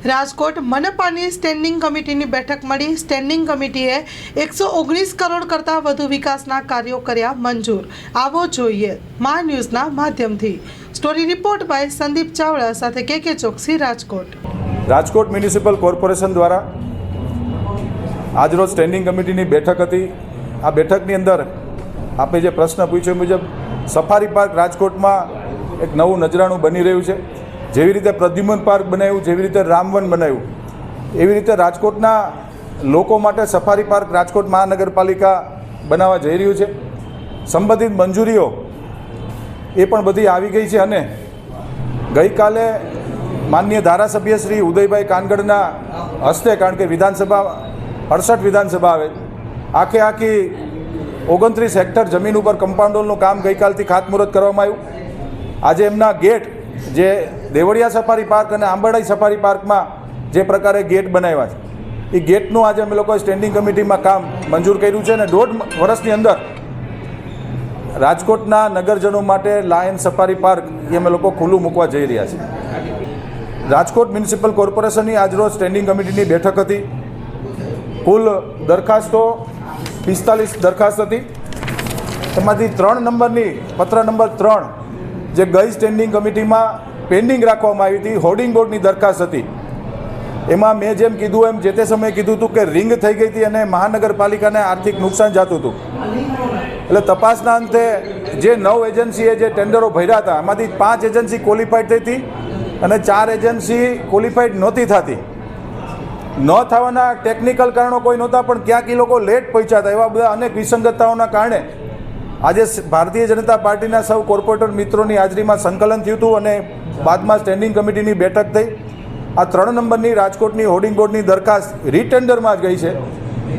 Rajkot મનપાની standing કમિટીની બેઠક મળી। સ્ટેન્ડિંગ કમિટીએ 119 કરોડ કરતાં વધુ વિકાસના કાર્યો કર્યા મંજૂર। આવો જોઈએ મા ન્યૂઝના માધ્યમથી। Story report by Sandeep Chavda સાથે K Choksi, Rajkot. Rajkot municipal corporation દ્વારા આજરોજ સ્ટેન્ડિંગ કમિટીની બેઠક હતી। આ બેઠકની અંદર આપણે જે પ્રશ્ન પૂછ્યો મુજબ સફારી પાર્ક રાજકોટમાં એક નવું નજરાણું બની રહ્યું છે। જેવી રીતે પ્રદ્યુમન પાર્ક બનાવ્યું, જેવી રીતે રામવન બનાવ્યું, એવી રીતે રાજકોટના લોકો માટે સફારી પાર્ક રાજકોટ મહાનગરપાલિકા બનાવવા જઈ રહ્યું છે। સંબંધિત મંજૂરીઓ એ પણ બધી આવી ગઈ છે અને ગઈકાલે માનનીય ધારાસભ્ય શ્રી ઉદયભાઈ કાનગડના હસ્તે, કારણ કે વિધાનસભા 68 વિધાનસભા આવે, આખી 29 હેક્ટર જમીન ઉપર કમ્પાઉન્ડરનું કામ ગઈકાલથી ખાતમુહૂર્ત કરવામાં આવ્યું। આજે એમના ગેટ જે દેવળિયા સફારી પાર્ક અને આંબરડાઈ સફારી પાર્કમાં જે પ્રકારે ગેટ બનાવ્યા છે, એ ગેટનું આજે અમે લોકોએ સ્ટેન્ડિંગ કમિટીમાં કામ મંજૂર કર્યું છે અને 1.5 વર્ષની અંદર રાજકોટના નગરજનો માટે લાયન સફારી પાર્ક એ અમે લોકો ખુલ્લું મૂકવા જઈ રહ્યા છીએ। રાજકોટ મ્યુનિસિપલ કોર્પોરેશનની આજરોજ સ્ટેન્ડિંગ કમિટીની બેઠક હતી। કુલ દરખાસ્તો 45 દરખાસ્ત હતી। એમાંથી 3 નંબરની પત્ર નંબર 3 જે ગઈ સ્ટેન્ડિંગ કમિટીમાં પેન્ડિંગ રાખવામાં આવી હતી, હોર્ડિંગ બોર્ડની દરખાસ્ત હતી। એમાં મેં જેમ કીધું એમ જે તે સમયે કીધું હતું કે રિંગ થઈ ગઈ હતી અને મહાનગરપાલિકાને આર્થિક નુકસાન જતું હતું। એટલે તપાસના અંતે જે 9 એજન્સીએ જે ટેન્ડરો ભર્યા હતા એમાંથી 5 એજન્સી ક્વોલિફાઈડ થઈ હતી અને 4 એજન્સી ક્વોલિફાઈડ નહોતી થતી। ન થવાના ટેકનિકલ કારણો કોઈ નહોતા, પણ ક્યાંક એ લોકો લેટ પહોંચ્યા હતા। એવા બધા અનેક વિસંગતતાઓના કારણે આજે ભારતીય જનતા પાર્ટીના સૌ કોર્પોરેટર મિત્રોની હાજરીમાં સંકલન થયું હતું અને બાદમાં સ્ટેન્ડિંગ કમિટીની બેઠક થઈ। આ 3 નંબરની રાજકોટની હોર્ડિંગ બોર્ડની દરખાસ્ત રીટેન્ડરમાં જ ગઈ છે।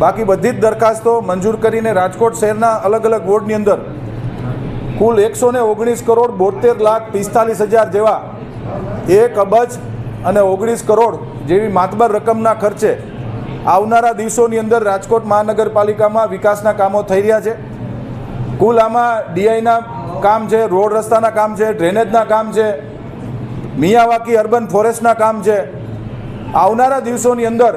બાકી બધી જ દરખાસ્તો મંજૂર કરીને રાજકોટ શહેરના અલગ અલગ વોર્ડની અંદર કુલ 119 કરોડ 72 લાખ 45 હજાર જેવા 1 અબજ અને 19 કરોડ જેવી માતબર રકમના ખર્ચે આવનારા દિવસોની અંદર રાજકોટ મહાનગરપાલિકામાં વિકાસના કામો થઈ રહ્યા છે। કુલ આમાં ડીઆઈના કામ છે, રોડ રસ્તાના કામ છે, ડ્રેનેજના કામ છે, મિયાવાકી અર્બન ફોરેસ્ટના કામ છે। આવનારા દિવસોની અંદર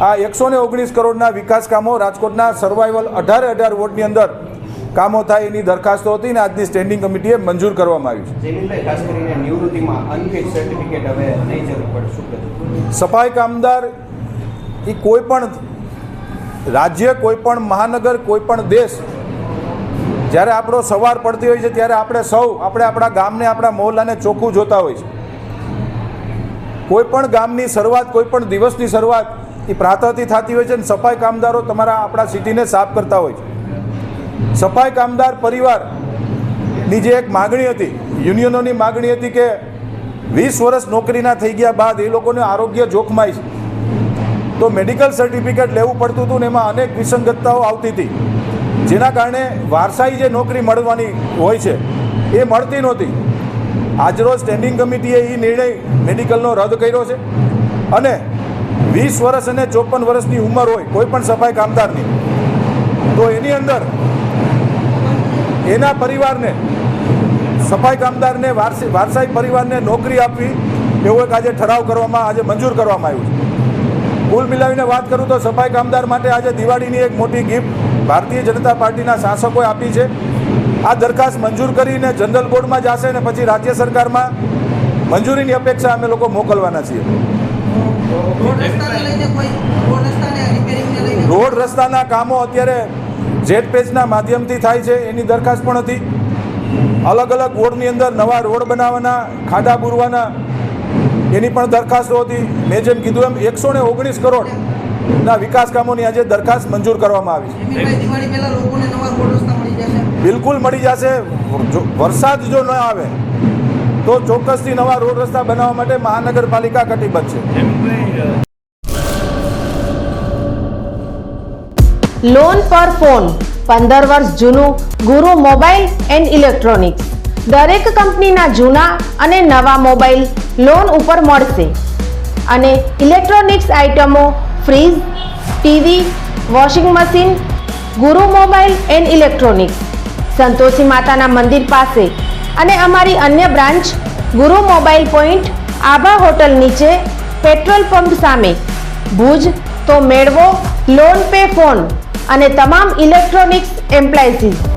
આ 119 કરોડના વિકાસ કામો રાજકોટના સર્વાઈવલ 18 વોર્ડની અંદર કામો થાય એની દરખાસ્તો હતી ને આજની સ્ટેન્ડિંગ કમિટીએ મંજૂર કરવામાં આવી છે। ખાસ કરીને નિવૃત્તિમાં અનફિટ સર્ટિફિકેટ હવે નહીં જરૂર પડે, શું કહેવું? સફાઈ કામદાર એ કોઈ પણ રાજ્ય, કોઈ પણ મહાનગર, કોઈ પણ દેશ જ્યારે આપણો સવાર પડતી હોય છે ત્યારે આપણે આપણા ગામને, આપણા મહોલ્લાને ચોખ્ખું જોતા હોય છે। કોઈ પણ ગામની શરૂઆત, કોઈ પણ દિવસની શરૂઆત એ પ્રાતઃથી થતી હોય છે અને સફાઈ કામદારો આપણા સિટીને સાફ કરતા હોય છે। સફાઈ કામદાર પરિવારની જે એક માગણી હતી, યુનિયનોની માગણી હતી કે 20 વર્ષ નોકરીના થઈ ગયા બાદ એ લોકોને આરોગ્ય જોખમાય છે, તો મેડિકલ સર્ટિફિકેટ લેવું પડતું હતું ને એમાં અનેક વિસંગતતાઓ આવતી હતી, જેના કારણે વારસાઈ જે નોકરી મળવાની હોય છે એ મળતી નહોતી। આજરોજ સ્ટેન્ડિંગ કમિટીએ એ નિર્ણય મેડિકલનો રદ કર્યો છે અને 20 વર્ષ અને 54 વર્ષની ઉંમર હોય કોઈ પણ સફાઈ કામદારની, તો એની અંદર એના પરિવારને, સફાઈ કામદારને, વારસાઈ પરિવારને નોકરી આપવી એવો એક આજે ઠરાવ કરવામાં, આજે મંજૂર કરવામાં આવ્યું છે। કુલ મિલાવીને વાત કરું તો સફાઈ કામદાર માટે આજે દિવાળીની એક મોટી ગિફ્ટ ભારતીય જનતા પાર્ટીના શાસકોએ આપી છે। આ દરખાસ્ત મંજૂર કરીને જનરલ બોર્ડમાં જશે અને પછી રાજ્ય સરકારમાં મંજૂરીની અપેક્ષા અમે લોકો મોકલવાના છીએ। રોડ રસ્તાના કામો અત્યારે જેટ પેચના માધ્યમથી થાય છે, એની દરખાસ્ત પણ હતી। અલગ અલગ વોર્ડની અંદર નવા રોડ બનાવવાના, ખાડા બુરવાના, એની પણ દરખાસ્તો હતી। મેં જેમ કીધું એમ 119 કરોડના વિકાસ કામોની આજે દરખાસ્ત મંજૂર કરવામાં આવી છે। બિલકુલ મળી જશે। વરસાદ જો ન આવે તો ચોક્કસથી નવા રોડ રસ્તા બનાવવા માટે મહાનગરપાલિકા કટિબદ્ધ છે। લોન પર ફોન 15 વર્ષ જૂનું ગુરુ મોબાઈલ એન્ડ ઇલેક્ટ્રોનિક્સ દરેક કંપનીના જૂના અને નવા મોબાઈલ લોન ઉપર મળશે અને ઇલેક્ટ્રોનિક્સ આઇટમો ફ્રીજ, ટીવી, વોશિંગ મશીન ગુરુ મોબાઈલ એન્ડ ઇલેક્ટ્રોનિક્સ સંતોષી માતાના મંદિર પાસે અને અમારી અન્ય બ્રાન્ચ ગુરુ મોબાઈલ પોઈન્ટ આભા હોટલ નીચે પેટ્રોલ પંપ સામે, ભુજ તો મેળવો લોન પે ફોન અને તમામ ઇલેક્ટ્રોનિક્સ એપ્લાયન્સીસ.